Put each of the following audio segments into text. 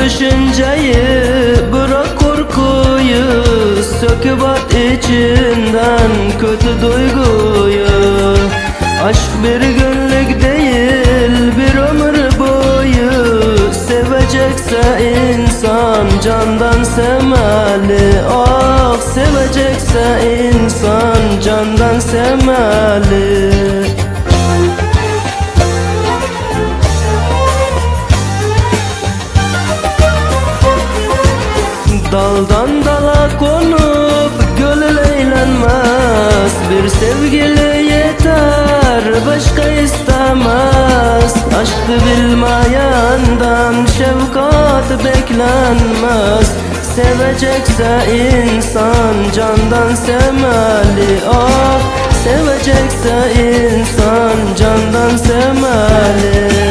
düşünceyi, bırak korkuyu, söküp at içinden kötü duyguyu. Aşk bir günlük değil, bir ömür boyu. Sevecekse insan candan sevmeli. Ah, sevecekse insan candan sevmeli. Daldan dala konup gönül eğlenmez. Bir sevgili yeter, başka istemez. Aşkı bilmeyenden şefkat beklenmez. Sevecekse insan candan sevmeli. Ah, sevecekse insan candan sevmeli.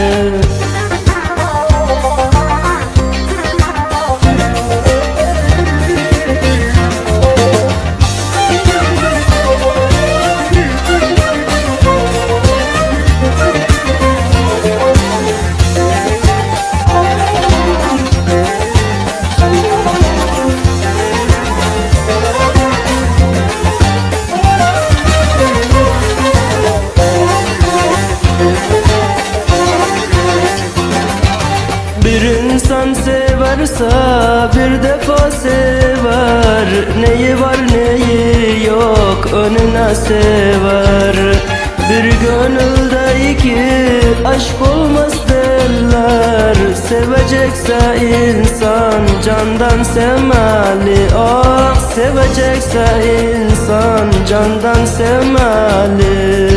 Bir insan severse bir defa sever. Neyi var neyi yok önüne sever. Bir gönülde iki aşk olmaz derler. Sevecekse insan candan sevmeli. Ah, sevecekse insan candan sevmeli.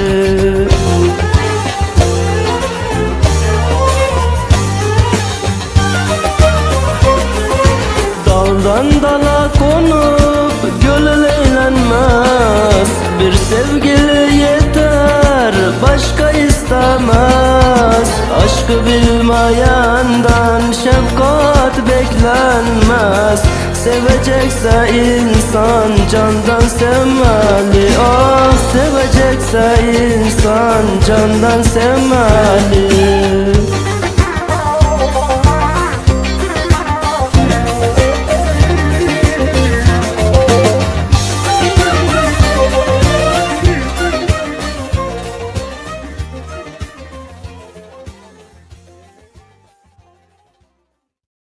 Daldan dala konup gönül eğlenmez. Bir sevgili yeter, başka istemez. Aşkı bilmeyenden şefkat beklenmez. Sevecekse insan candan sevmeli. Ah, sevecekse insan candan sevmeli.